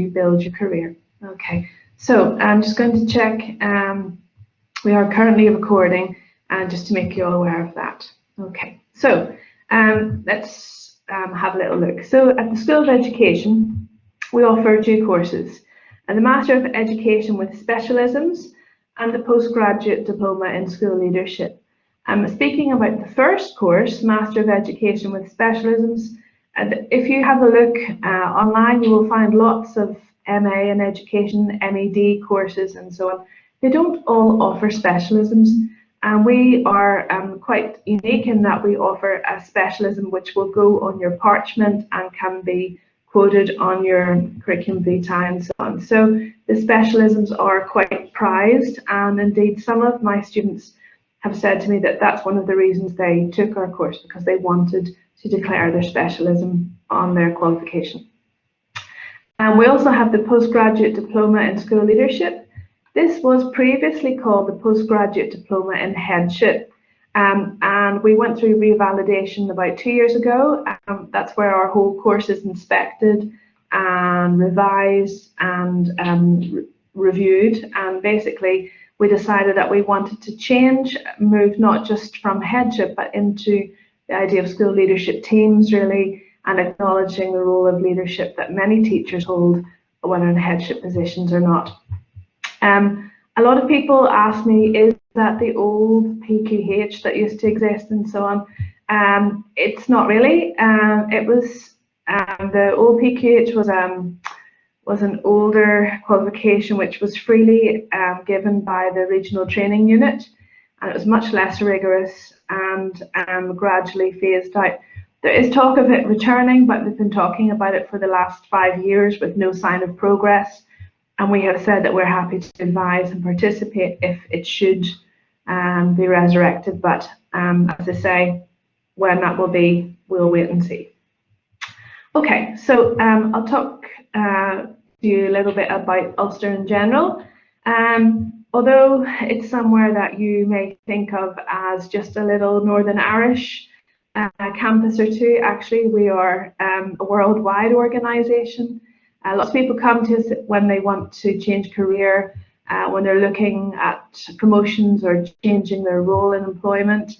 build your career. Okay, so I'm just going to check. We are currently recording, and just to make you all aware of that. Okay, so let's have a little look. So at the School of Education, we offer 2 courses, the Master of Education with Specialisms and the Postgraduate Diploma in School Leadership. Speaking about the first course, Master of Education with Specialisms, and if you have a look online, you will find lots of MA in Education, M.Ed courses and so on. They don't all offer specialisms, and we are quite unique in that we offer a specialism which will go on your parchment and can be quoted on your curriculum vitae and so on. So the specialisms are quite prized, and indeed some of my students have said to me that that's one of the reasons they took our course, because they wanted to declare their specialism on their qualification. And we also have the Postgraduate Diploma in School Leadership. This was previously called the Postgraduate Diploma in Headship, and we went through revalidation about 2 years ago. That's where our whole course is inspected and revised and reviewed, and basically we decided that we wanted to change, move not just from headship but into the idea of school leadership teams, really, and acknowledging the role of leadership that many teachers hold, whether in headship positions or not. A lot of people ask me, is that the old PQH that used to exist and so on? It's not really. It was the old PQH was an older qualification which was freely given by the regional training unit, and it was much less rigorous and gradually phased out. There is talk of it returning, but we've been talking about it for the last 5 years with no sign of progress, and we have said that we're happy to advise and participate if it should be resurrected, but as I say, when that will be, we'll wait and see. Okay, so I'll talk to you a little bit about Ulster in general. Although it's somewhere that you may think of as just a little Northern Irish campus or two, actually we are a worldwide organisation. Lots of people come to us when they want to change career, when they're looking at promotions or changing their role in employment.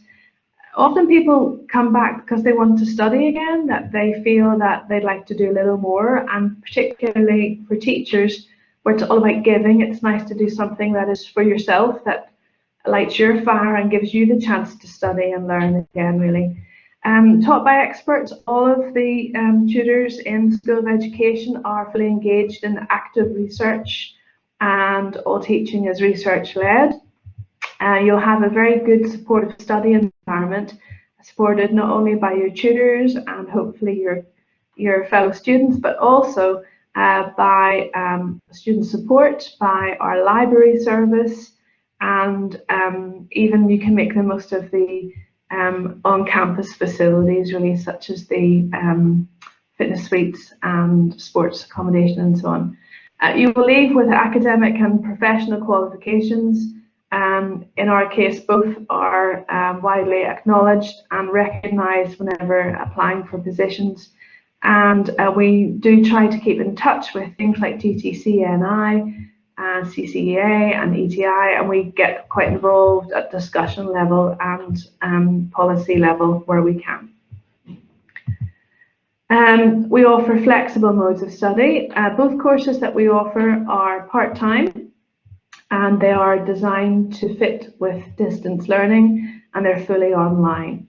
Often people come back because they want to study again, that they feel that they'd like to do a little more, and particularly for teachers, where it's all about giving, it's nice to do something that is for yourself, that lights your fire and gives you the chance to study and learn again, really. Taught by experts, all of the tutors in School of Education are fully engaged in active research, and all teaching is research-led. You'll have a very good supportive study environment, supported not only by your tutors and hopefully your fellow students, but also by student support, by our library service, and even you can make the most of the on-campus facilities, really, such as the fitness suites and sports accommodation and so on. You will leave with academic and professional qualifications. In our case, both are widely acknowledged and recognised whenever applying for positions. And we do try to keep in touch with things like GTCNI, CCEA and ETI, and we get quite involved at discussion level and policy level where we can. We offer flexible modes of study. Both courses that we offer are part-time, and they are designed to fit with distance learning, and they're fully online.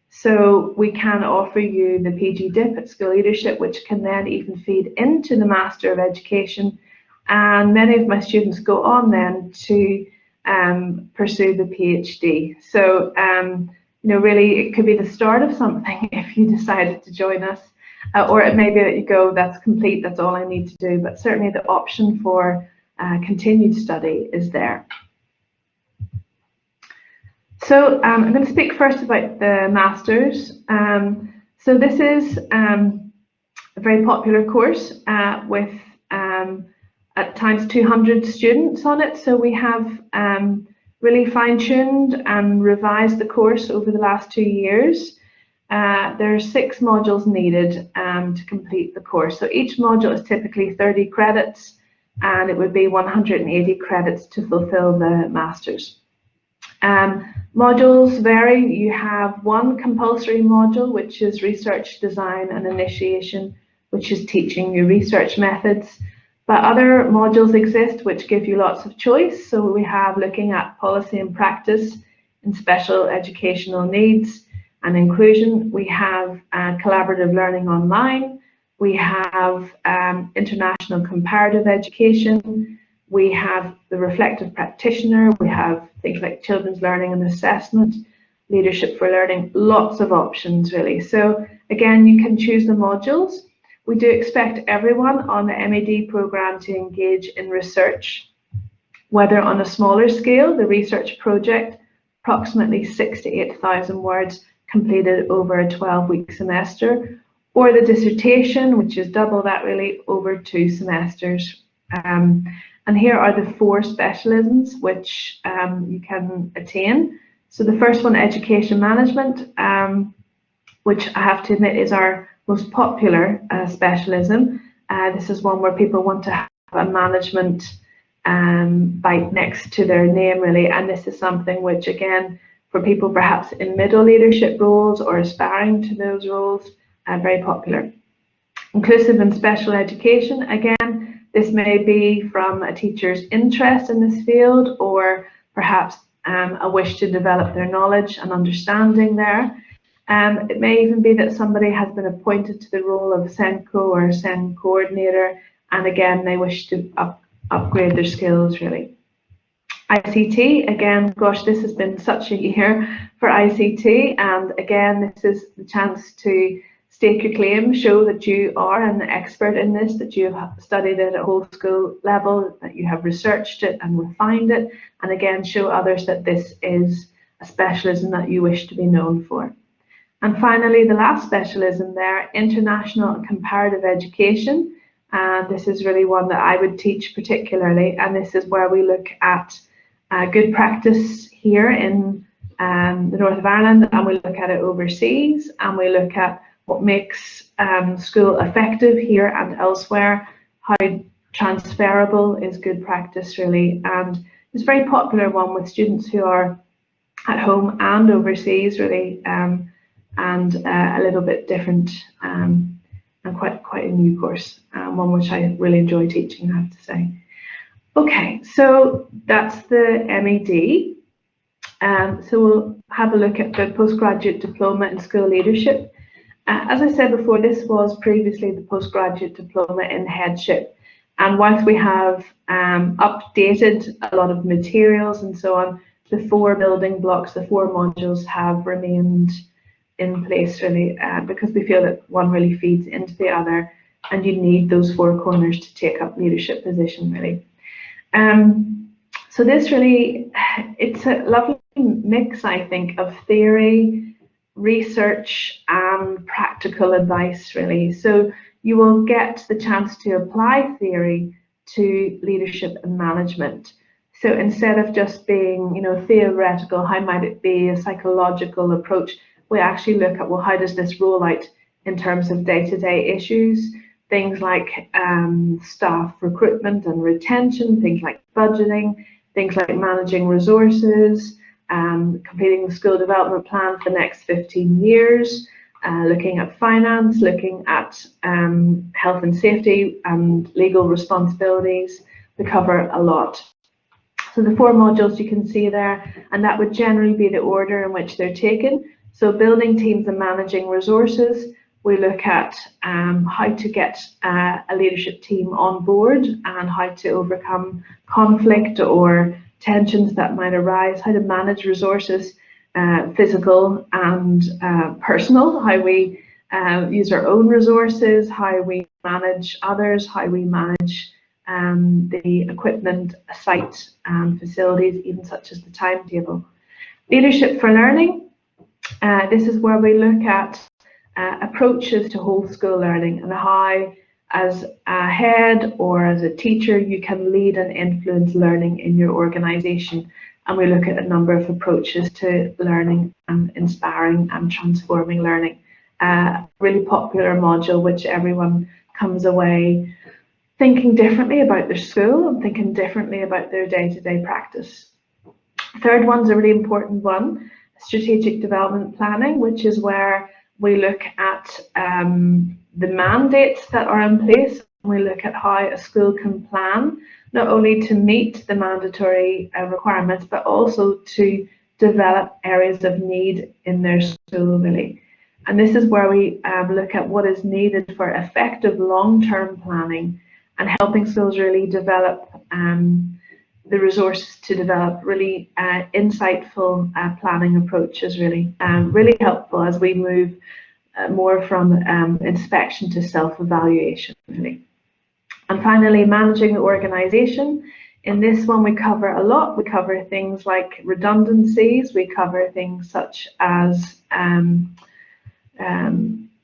So we can offer you the PgDip at School Leadership, which can then even feed into the Master of Education, and many of my students go on then to pursue the PhD. So you know, really it could be the start of something if you decided to join us, or it may be that you go, that's complete, that's all I need to do, but certainly the option for continued study is there. So I'm going to speak first about the Masters. So this is a very popular course with at times 200 students on it. So we have really fine-tuned and revised the course over the last 2 years. there are 6 modules needed to complete the course. So each module is typically 30 credits, and it would be 180 credits to fulfill the Masters. Modules vary. You have one compulsory module, which is Research Design and Initiation, which is teaching you research methods. But other modules exist which give you lots of choice. So we have looking at policy and practice in special educational needs and inclusion. We have collaborative learning online. We have international comparative education. We have the reflective practitioner. We have things like children's learning and assessment, leadership for learning, lots of options really. So again, you can choose the modules. We do expect everyone on the M.Ed program to engage in research, whether on a smaller scale, the research project, approximately 6,000 to 8,000 words completed over a 12-week semester, or the dissertation, which is double that really, over 2 semesters. And here are the 4 specialisms which you can attain. So the first one, education management, which I have to admit is our most popular specialism. This is one where people want to have a management bite next to their name really, and this is something which, again, for people perhaps in middle leadership roles or aspiring to those roles, very popular. Inclusive and special education, again, this may be from a teacher's interest in this field, or perhaps a wish to develop their knowledge and understanding there. It may even be that somebody has been appointed to the role of SENCO or SEN coordinator, and again, they wish to upgrade their skills really. ICT, again, gosh, this has been such a year for ICT, and again, this is the chance to stake your claim, show that you are an expert in this, that you have studied it at whole school level, that you have researched it and refined it, and again, show others that this is a specialism that you wish to be known for. And finally, the last specialism there, international and comparative education. And this is really one that I would teach particularly, and this is where we look at good practice here in the north of Ireland, and we look at it overseas, and we look at what makes school effective here and elsewhere, how transferable is good practice really, and it's a very popular one with students who are at home and overseas really, and a little bit different and quite a new course, one which I really enjoy teaching, I have to say. Okay, so that's the M.Ed. So we'll have a look at the Postgraduate Diploma in School Leadership. As I said before, this was previously the Postgraduate Diploma in Headship, and whilst we have updated a lot of materials and so on, the 4 building blocks, the 4 modules have remained in place really, because we feel that one really feeds into the other, and you need those 4 corners to take up leadership position really. So this really, it's a lovely mix, I think, of theory, research and practical advice really. So you will get the chance to apply theory to leadership and management. So instead of just being, theoretical, how might it be, a psychological approach, we actually look at, well, how does this roll out in terms of day-to-day issues, things like staff recruitment and retention, things like budgeting, things like managing resources, completing the school development plan for the next 15 years, looking at finance, looking at health and safety and legal responsibilities. We cover a lot. So the 4 modules you can see there, and that would generally be the order in which they're taken. So building teams and managing resources, we look at how to get a leadership team on board and how to overcome conflict or tensions that might arise, how to manage resources, physical and personal, how we use our own resources, how we manage others, how we manage the equipment, site and facilities, even such as the timetable. Leadership for learning, this is where we look at approaches to whole school learning and how, as a head or as a teacher, you can lead and influence learning in your organisation. and we look at a number of approaches to learning and inspiring and transforming learning. Really popular module which everyone comes away thinking differently about their school and thinking differently about their day-to-day practice. Third one's a really important one, strategic development planning, which is where we look at the mandates that are in place. We look at how a school can plan, not only to meet the mandatory requirements, but also to develop areas of need in their school, really. And this is where we look at what is needed for effective long-term planning and helping schools really develop the resources to develop really insightful planning approaches, really helpful as we move more from inspection to self-evaluation, really. And finally, managing the organisation. In this one, we cover a lot. We cover things like redundancies. We cover things such as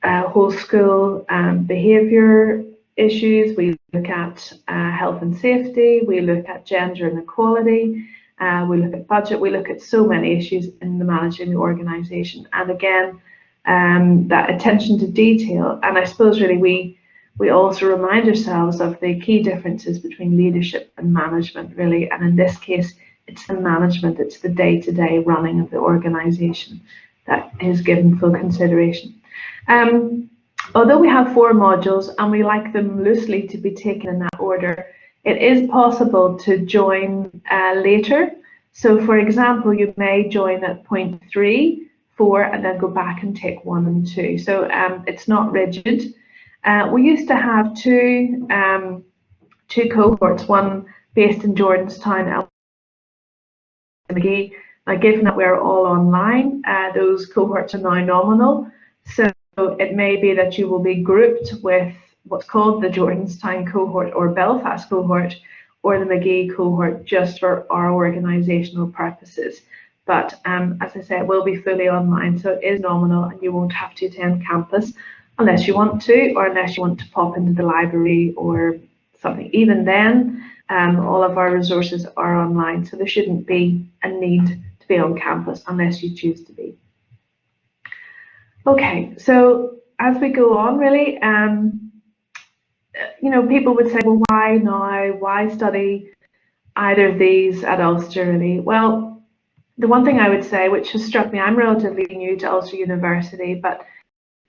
whole school behaviour issues. We look at health and safety. We look at gender inequality. We look at budget. We look at so many issues in the managing the organisation. And again, that attention to detail. And I suppose really we also remind ourselves of the key differences between leadership and management, really. And in this case, it's the management, it's the day-to-day running of the organisation that is given full consideration. Although we have 4 modules and we like them loosely to be taken in that order, it is possible to join later. So for example, you may join at point 3, 4, and then go back and take 1 and 2. So it's not rigid. We used to have two cohorts, one based in Jordanstown and McGee. Now, given that we're all online, those cohorts are now nominal. So it may be that you will be grouped with what's called the Jordanstown cohort or Belfast cohort or the McGee cohort just for our organisational purposes. But as I say, it will be fully online, so it is nominal and you won't have to attend campus unless you want to, or unless you want to pop into the library or something. Even then, all of our resources are online, so there shouldn't be a need to be on campus unless you choose to be. Okay, so as we go on, really, you know, people would say, well, why now? Why study either of these at Ulster, really? Well, the one thing I would say, which has struck me, I'm relatively new to Ulster University, but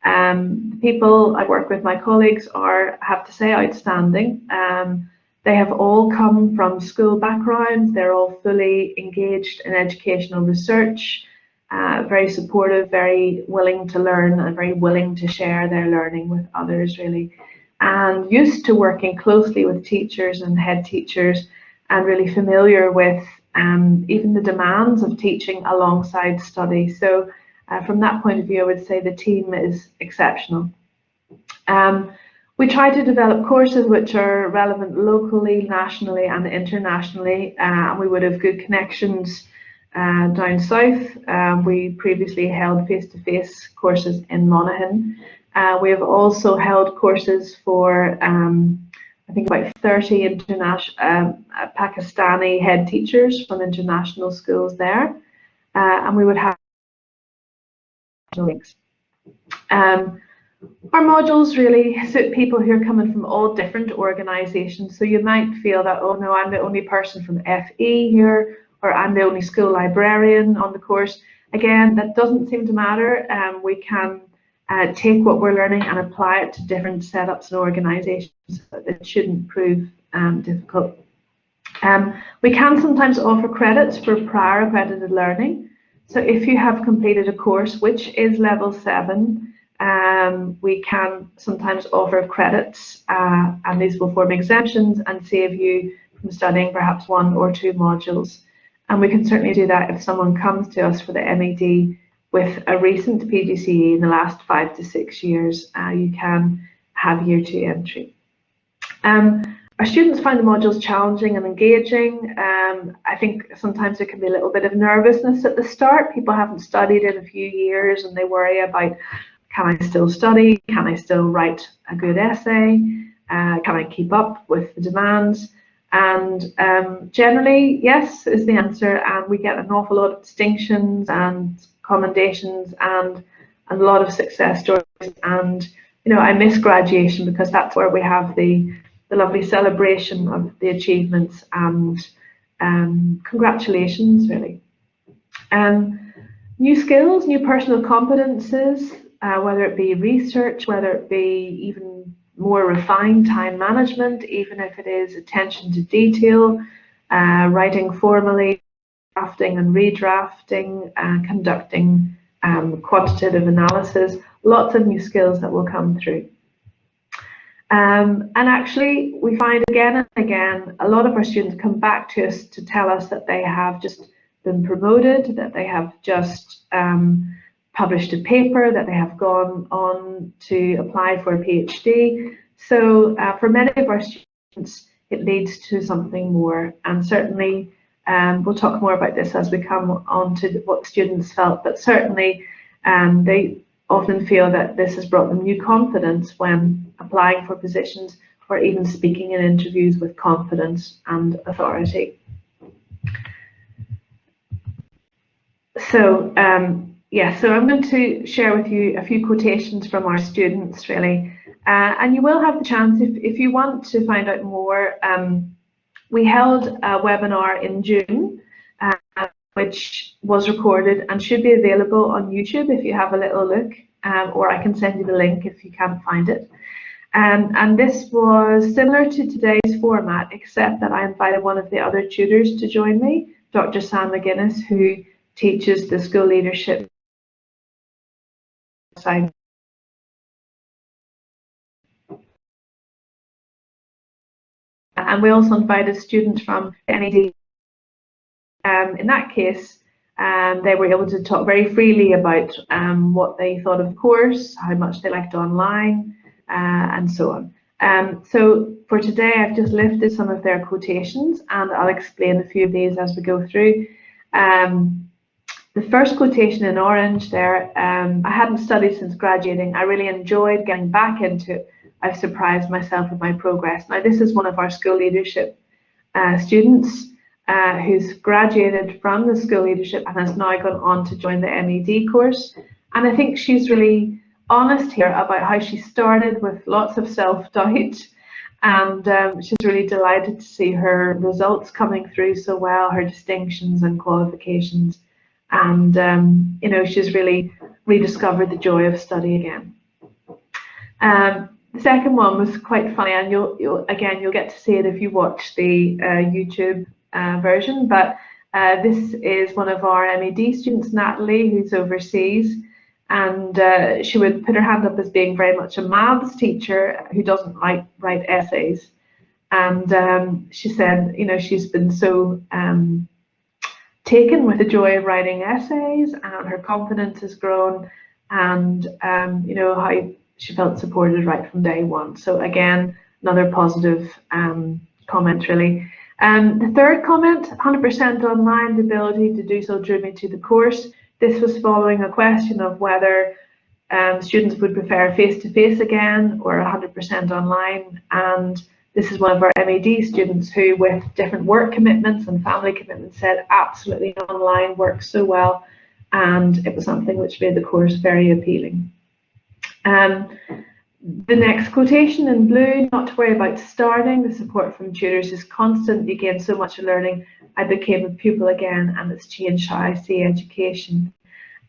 the people I work with, my colleagues, are, I have to say, outstanding. They have all come from school backgrounds. They're all fully engaged in educational research, very supportive, very willing to learn and very willing to share their learning with others, really. And used to working closely with teachers and head teachers and really familiar with even the demands of teaching alongside study. So from that point of view, I would say the team is exceptional. We try to develop courses which are relevant locally, nationally and internationally, and we would have good connections down south. We previously held face-to-face courses in Monaghan. We have also held courses for I think about 30 international Pakistani head teachers from international schools there, and we would have links. Our modules really suit people who are coming from all different organisations. So you might feel that, oh no, I'm the only person from FE here, or I'm the only school librarian on the course. Again, that doesn't seem to matter. We can take what we're learning and apply it to different setups and organisations, but it shouldn't prove difficult. We can sometimes offer credits for prior accredited learning. So if you have completed a course which is level 7, we can sometimes offer credits, and these will form exemptions and save you from studying perhaps 1 or 2 modules. And we can certainly do that if someone comes to us for the M.Ed. with a recent PGCE in the last 5 to 6 years. You can have year 2 entry. Our students find the modules challenging and engaging. I think sometimes there can be a little bit of nervousness at the start. People haven't studied in a few years and they worry about, can I still study? Can I still write a good essay? Can I keep up with the demands? And generally, yes is the answer, and we get an awful lot of distinctions and commendations and a lot of success stories. And I miss graduation because that's where we have the lovely celebration of the achievements and congratulations, really. New skills, new personal competences, whether it be research, whether it be even more refined time management, even if it is attention to detail, writing formally, drafting and redrafting, conducting quantitative analysis, lots of new skills that will come through. And actually, we find again and again, a lot of our students come back to us to tell us that they have just been promoted, that they have just published a paper, that they have gone on to apply for a PhD. So for many of our students, it leads to something more. And certainly, we'll talk more about this as we come on to what students felt, but certainly they often feel that this has brought them new confidence when applying for positions or even speaking in interviews with confidence and authority. So so I'm going to share with you a few quotations from our students, really, and you will have the chance if you want to find out more. We held a webinar in June, which was recorded and should be available on YouTube if you have a little look, or I can send you the link if you can't find it. And this was similar to today's format, except that I invited one of the other tutors to join me, Dr. Sam McGuinness, who teaches the school leadership side. And we also invited students from M.Ed. In that case, they were able to talk very freely about what they thought of the course, how much they liked online, and so on. So for today, I've just lifted some of their quotations, and I'll explain a few of these as we go through. The first quotation in orange there, I hadn't studied since graduating. I really enjoyed getting back into it. I've surprised myself with my progress. Now, this is one of our school leadership students who's graduated from the school leadership and has now gone on to join the M.Ed. course. And I think she's really honest here about how she started with lots of self-doubt. And she's really delighted to see her results coming through so well, her distinctions and qualifications. And she's really rediscovered the joy of study again. The second one was quite funny, and you'll get to see it if you watch the YouTube version. But this is one of our M.Ed. students, Natalie, who's overseas, and she would put her hand up as being very much a maths teacher who doesn't like write essays. And she said, she's been so taken with the joy of writing essays, and her confidence has grown, and how she felt supported right from day one. So again, another positive comment, really. The third comment, 100% online, the ability to do so drew me to the course. This was following a question of whether students would prefer face-to-face again or 100% online. And this is one of our M.Ed. students who, with different work commitments and family commitments, said absolutely online works so well, and it was something which made the course very appealing. The next quotation in blue, not to worry about starting, the support from tutors is constant. You gain so much learning. I became a pupil again, and it's changed how I see education.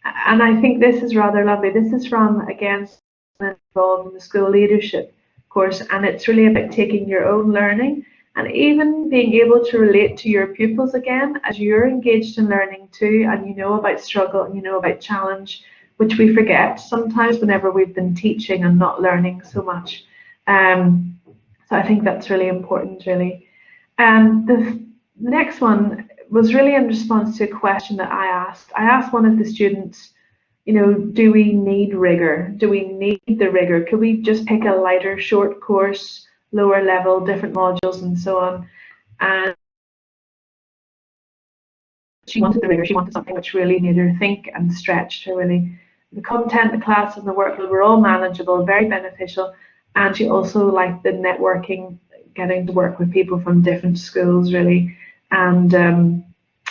And I think this is rather lovely. This is from, again, involved in the school leadership course, and it's really about taking your own learning and even being able to relate to your pupils again as you're engaged in learning too, and you know about struggle and you know about challenge, which we forget sometimes whenever we've been teaching and not learning so much. So I think that's really important, really. The next one was really in response to a question that I asked. I asked one of the students, do we need rigor? Do we need the rigor? Could we just pick a lighter, short course, lower level, different modules and so on? And she wanted the rigor. She wanted something which really made her think and stretched her, really. The content, the class and the workload were all manageable, very beneficial. And she also liked the networking, getting to work with people from different schools really. And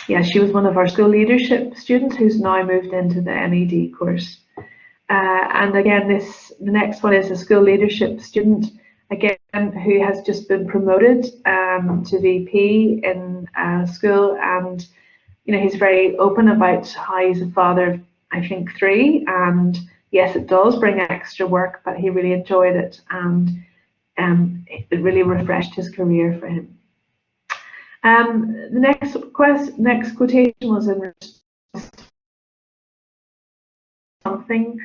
yeah, she was one of our school leadership students who's now moved into the M.Ed course. And again, the next one is a school leadership student, again, who has just been promoted to VP in school, and he's very open about how he's a father of, I think, 3, and yes, it does bring extra work, but he really enjoyed it, and it really refreshed his career for him. The next quotation was in something.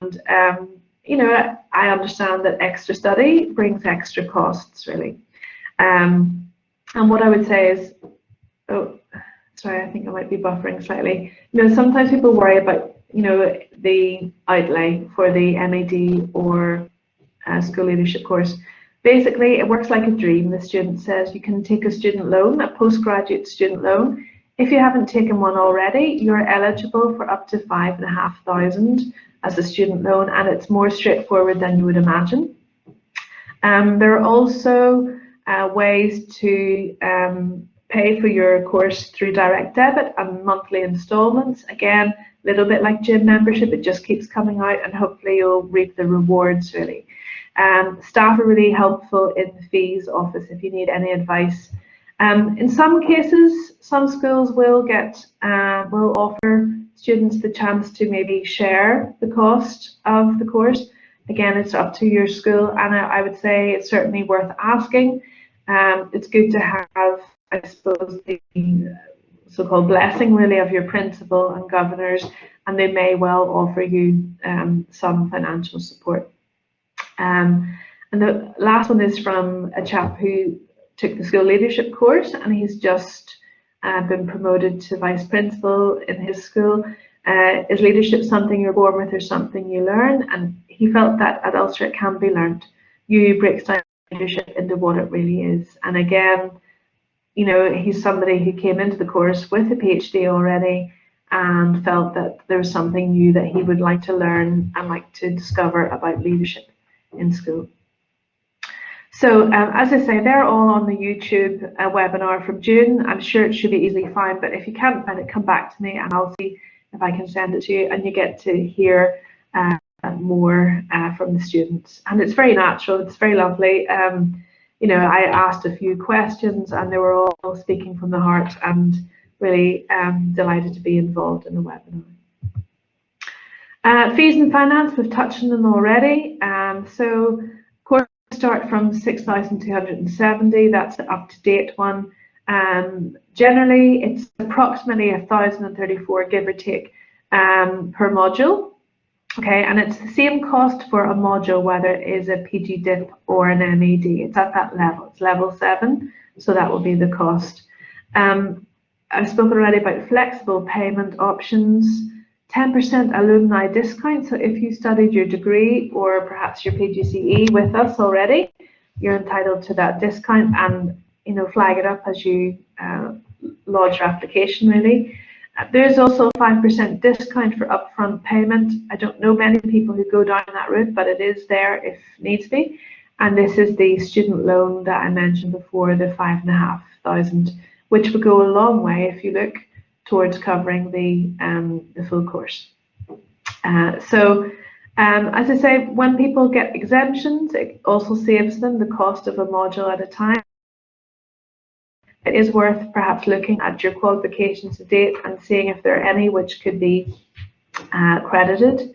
And I understand that extra study brings extra costs, really. And what I would say is, oh, sorry, I think I might be buffering slightly. Sometimes people worry about, the outlay for the M.Ed or school leadership course. Basically, it works like a dream. The student says you can take a student loan, a postgraduate student loan. If you haven't taken one already, you're eligible for up to 5,500 as a student loan, and it's more straightforward than you would imagine. There are also ways to pay for your course through direct debit and monthly installments. Again, a little bit like gym membership, it just keeps coming out, and hopefully you'll reap the rewards, really. Staff are really helpful in the fees office if you need any advice. In some cases, some schools will offer students the chance to maybe share the cost of the course. Again, it's up to your school, and I would say it's certainly worth asking. It's good to have, I suppose, the so-called blessing really of your principal and governors, and they may well offer you some financial support. And the last one is from a chap who took the school leadership course, and he's just been promoted to vice principal in his school. Is leadership something you're born with or something you learn? And he felt that at Ulster it can be learned. UU breaks down leadership into what it really is. And again, he's somebody who came into the course with a PhD already and felt that there was something new that he would like to learn and like to discover about leadership in school. So as I say, they're all on the YouTube webinar from June. I'm sure it should be easily found, but if you can't find it, come back to me and I'll see if I can send it to you, and you get to hear more from the students. And it's very natural, it's very lovely. I asked a few questions and they were all speaking from the heart, and really delighted to be involved in the webinar. Fees and finance, we've touched on them already. So course start from 6,270, that's the up-to-date one. Generally, it's approximately 1,034, give or take, per module. Okay, and it's the same cost for a module, whether it is a PgDip or an M.Ed. It's at that level. It's level 7, so that will be the cost. I've spoken already about flexible payment options, 10% alumni discount. So if you studied your degree or perhaps your PGCE with us already, you're entitled to that discount, and flag it up as you lodge your application, really. There's also a 5% discount for upfront payment. I don't know many people who go down that route, but it is there if needs be. And this is the student loan that I mentioned before, the 5,500, which would go a long way if you look towards covering the full course. As I say, when people get exemptions, it also saves them the cost of a module at a time. It is worth perhaps looking at your qualifications to date and seeing if there are any which could be credited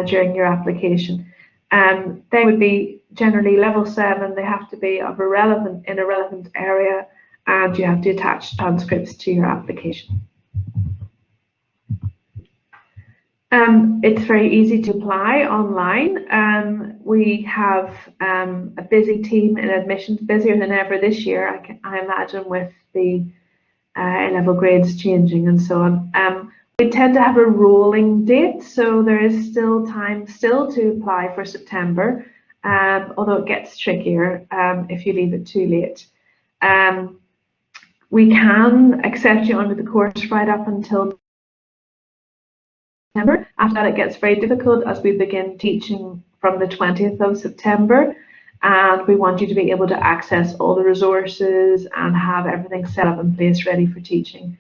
during your application. They would be generally level 7. They have to be of in a relevant area, and you have to attach transcripts to your application. It's very easy to apply online. We have a busy team in admissions, busier than ever this year, I imagine, with the A-level grades changing and so on. We tend to have a rolling date, so there is still time to apply for September, although it gets trickier if you leave it too late. We can accept you onto the course right up until September. After that, it gets very difficult as we begin teaching from the 20th of September. And we want you to be able to access all the resources and have everything set up in place ready for teaching.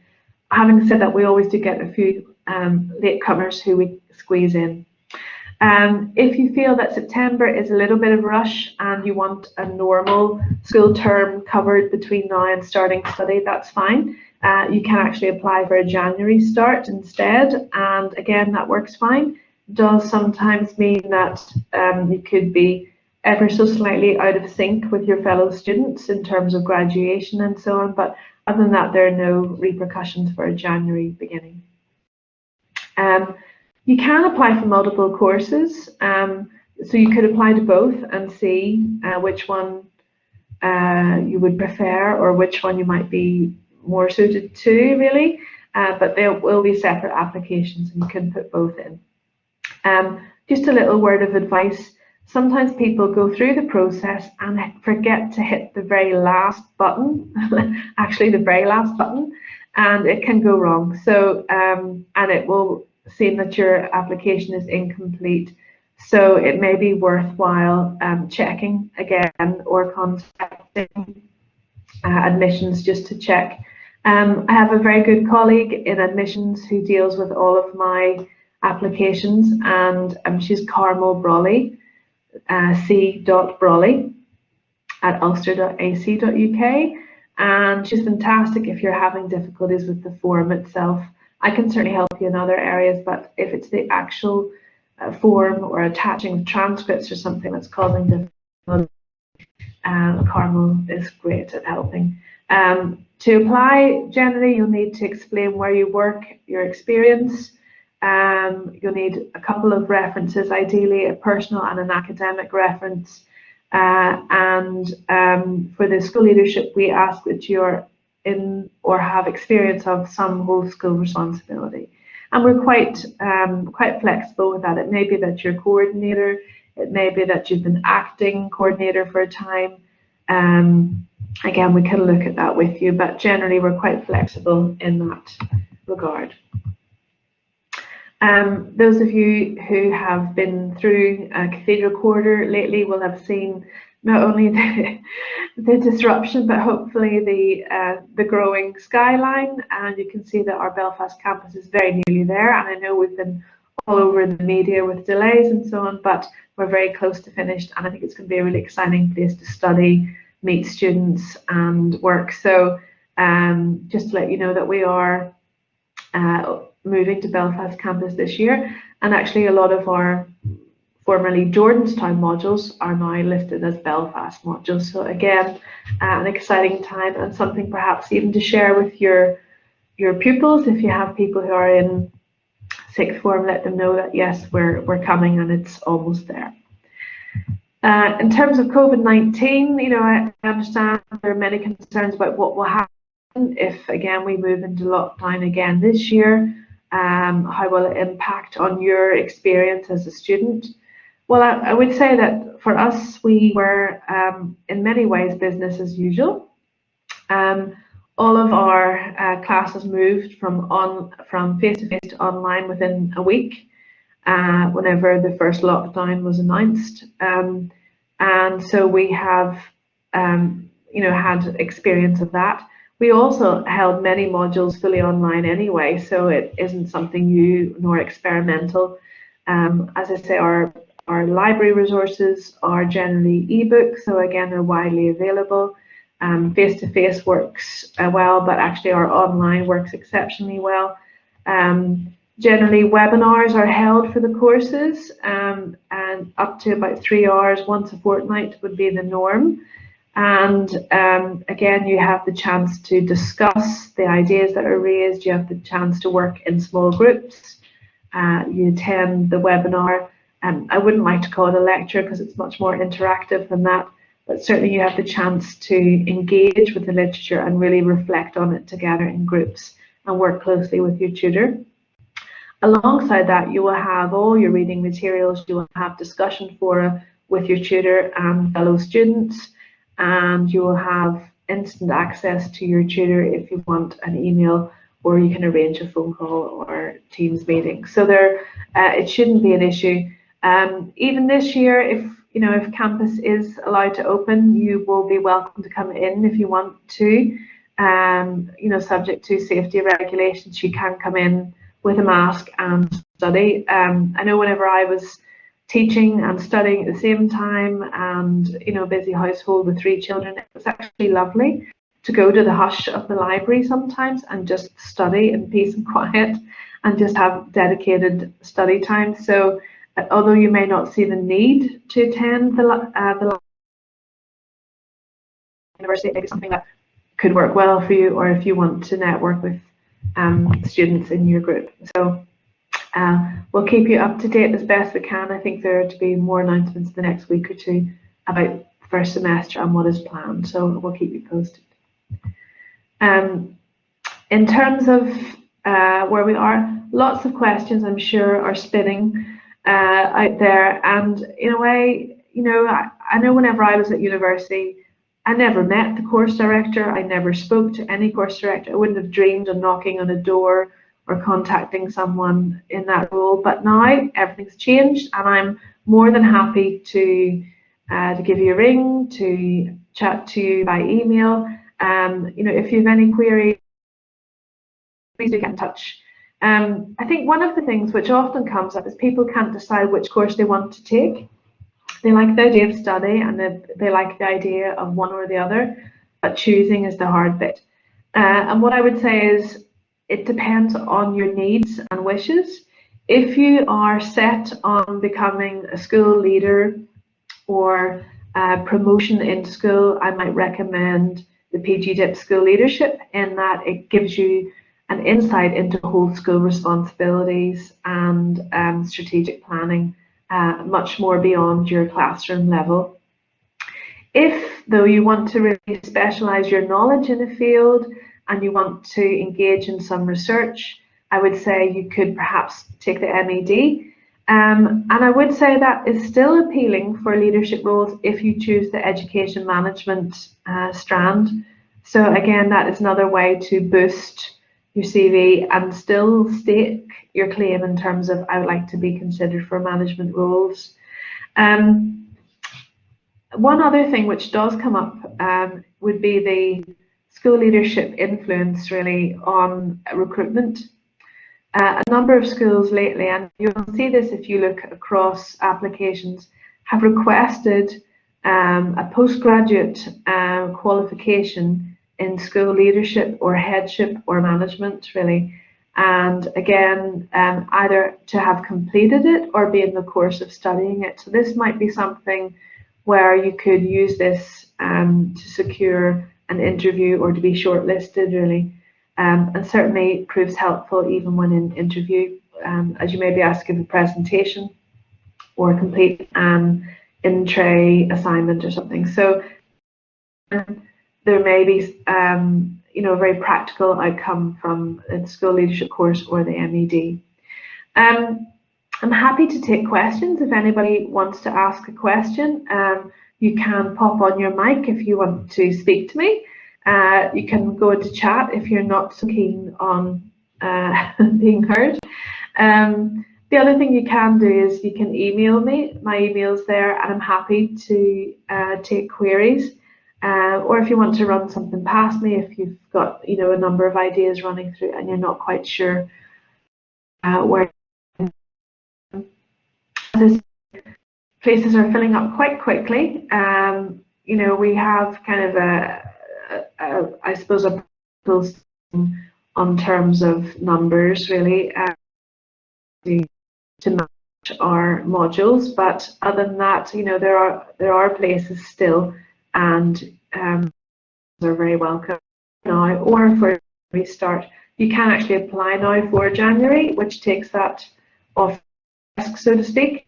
Having said that, we always do get a few latecomers who we squeeze in. If you feel that September is a little bit of a rush and you want a normal school term covered between now and starting study, that's fine. You can actually apply for a January start instead, and again, that works fine. It does sometimes mean that you could be ever so slightly out of sync with your fellow students in terms of graduation and so on, but other than that, there are no repercussions for a January beginning. You can apply for multiple courses, so you could apply to both and see which one you would prefer or which one you might be more suited to, really, but there will be separate applications and you can put both in. Just a little word of advice. Sometimes people go through the process and forget to hit the very last button, actually the very last button, and it can go wrong. So, and it will seem that your application is incomplete. So it may be worthwhile checking again or contacting admissions just to check. I have a very good colleague in admissions who deals with all of my applications, and she's Carmel Brawley. c.brawley at ulster.ac.uk, and she's fantastic if you're having difficulties with the form itself. I can certainly help you in other areas, but if it's the actual form or attaching transcripts or something that's causing difficulty, Carmel is great at helping. To apply, generally you'll need to explain where you work, your experience. You'll need a couple of references, ideally a personal and an academic reference. And for the school leadership, we ask that you're in or have experience of some whole school responsibility. And we're quite flexible with that. It may be that you're coordinator, it may be that you've been acting coordinator for a time. Again, we can look at that with you, but generally we're quite flexible in that regard. Those of you who have been through Cathedral Quarter lately will have seen not only the disruption, but hopefully the growing skyline. And you can see that our Belfast campus is very nearly there. And I know we've been all over the media with delays and so on, but we're very close to finished. And I think it's going to be a really exciting place to study, meet students and work. So just to let you know that we are moving to Belfast campus this year, and actually a lot of our formerly Jordanstown modules are now listed as Belfast modules. So again, an exciting time and something perhaps even to share with your pupils. If you have people who are in sixth form, let them know that yes, we're coming and it's almost there. In terms of COVID-19, you know, I understand there are many concerns about what will happen if again we move into lockdown again this year. How will it impact on your experience as a student? Well, I would say that for us, we were in many ways business as usual. All of our classes moved from face-to-face to online within a week, whenever the first lockdown was announced. And so we have you know, had experience of that. We also held many modules fully online anyway, so it isn't something new nor experimental. As I say, our library resources are generally ebooks, so again, they're widely available. Face-to-face works well, but actually our online works exceptionally well. Generally, webinars are held for the courses, and up to about 3 hours once a fortnight would be the norm. And again, you have the chance to discuss the ideas that are raised. You have the chance to work in small groups. You attend the webinar. I wouldn't like to call it a lecture because it's much more interactive than that, but certainly you have the chance to engage with the literature and really reflect on it together in groups and work closely with your tutor. Alongside that, you will have all your reading materials. You will have discussion fora with your tutor and fellow students. And you will have instant access to your tutor if you want an email or you can arrange a phone call or Teams meeting. So there, it shouldn't be an issue. Even this year, if campus is allowed to open, you will be welcome to come in if you want to. Subject to safety regulations, you can come in with a mask and study. I know whenever I was teaching and studying at the same time, and a busy household with 3 children, it was actually lovely to go to the hush of the library sometimes and just study in peace and quiet and just have dedicated study time. So although you may not see the need to attend the university, maybe something that could work well for you, or if you want to network with students in your group. So we'll keep you up to date as best we can. I think there are to be more announcements the next week or two about the first semester and what is planned, so we'll keep you posted. In terms of where we are, lots of questions I'm sure are spinning out there, and in a way, I know whenever I was at university, I never met the course director, I never spoke to any course director. I wouldn't have dreamed of knocking on a door or contacting someone in that role, but now everything's changed, and I'm more than happy to give you a ring, to chat to you by email. If you have any queries, please do get in touch. I think one of the things which often comes up is people can't decide which course they want to take. They like the idea of study, and they like the idea of one or the other, but choosing is the hard bit. And what I would say is it depends on your needs and wishes. If you are set on becoming a school leader or promotion in school, I might recommend the PgDSL School Leadership, in that it gives you an insight into whole school responsibilities and strategic planning, much more beyond your classroom level. If, though, you want to really specialise your knowledge in a field and you want to engage in some research, I would say you could perhaps take the M.Ed. And I would say that is still appealing for leadership roles if you choose the education management strand. So again, that is another way to boost your CV and still stake your claim in terms of I would like to be considered for management roles. One other thing which does come up would be the school leadership influence really on recruitment. A number of schools lately, and you'll see this if you look across applications, have requested a postgraduate qualification in school leadership or headship or management really. And again, either to have completed it or be in the course of studying it. So this might be something where you could use this to secure an interview or to be shortlisted really. And certainly proves helpful even when in interview, as you may be asked to give a presentation or complete an in-tray assignment or something. So there may be a very practical outcome from the school leadership course or the M.Ed. I'm happy to take questions if anybody wants to ask a question. You can pop on your mic if you want to speak to me. You can go into chat if you're not so keen on being heard. The other thing you can do is you can email me. My email's there, and I'm happy to take queries. Or if you want to run something past me, if you've got a number of ideas running through and you're not quite sure where. Places are filling up quite quickly. We have kind of I suppose a on terms of numbers really to match our modules, but other than that, there are places still, and they're very welcome now. Or for restart, you can actually apply now for January, which takes that off desk, so to speak,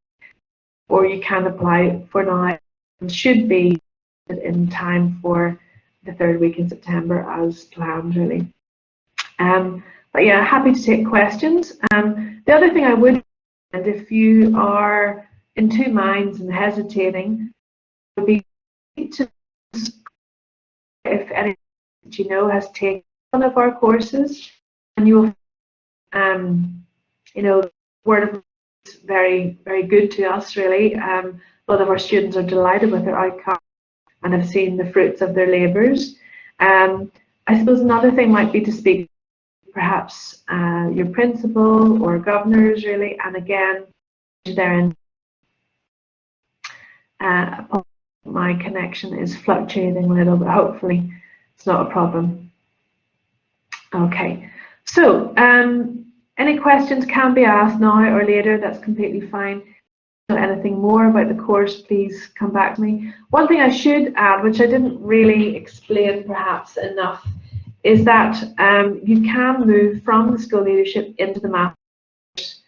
or you can apply for now and should be in time for the 3rd week in September as planned really. But yeah, happy to take questions. The other thing I would, and if you are in two minds and hesitating, would be to, if anyone that has taken one of our courses, you will, you know, word of mouth is very, very good to us, really. A lot of our students are delighted with their outcome and have seen the fruits of their labours. I suppose another thing might be to speak perhaps your principal or governors, really, and again, therein my connection is fluctuating a little, but hopefully it's not a problem. Okay, so any questions can be asked now or later, that's completely fine. If you know anything more about the course, please come back to me. One thing I should add, which I didn't really explain perhaps enough, is that you can move from the school leadership into the master's.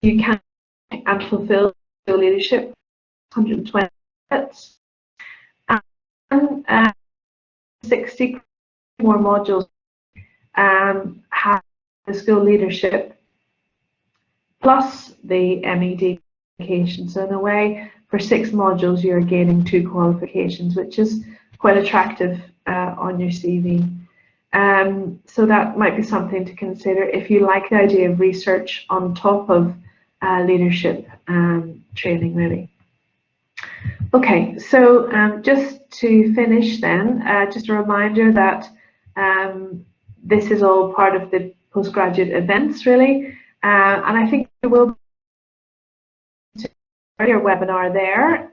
You can and fulfill school leadership 120 credits and 60 more modules have the school leadership plus the M.Ed qualification. So in a way, for 6 modules, you're gaining 2 qualifications, which is quite attractive on your CV. So that might be something to consider if you like the idea of research on top of leadership training, really. Okay, so just to finish then, just a reminder that this is all part of the postgraduate events, really, and I think there will be your webinar there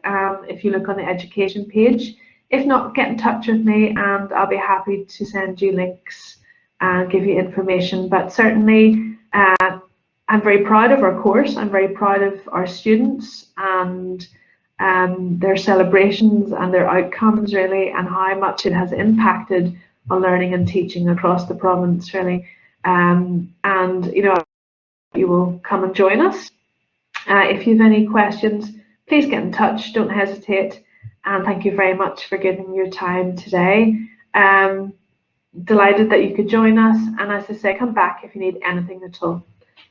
if you look on the education page. If not, get in touch with me and I'll be happy to send you links and give you information. But certainly, I'm very proud of our course. I'm very proud of our students and their celebrations and their outcomes, really, and how much it has impacted on learning and teaching across the province, really. And you know, you will come and join us. If you have any questions, please get in touch. Don't hesitate. And thank you very much for giving your time today. Delighted that you could join us. And as I say, come back if you need anything at all.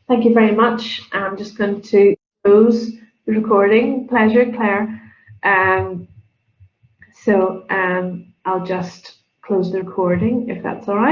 Thank you very much. I'm just going to close the recording. Pleasure, Claire. I'll just close the recording if that's all right.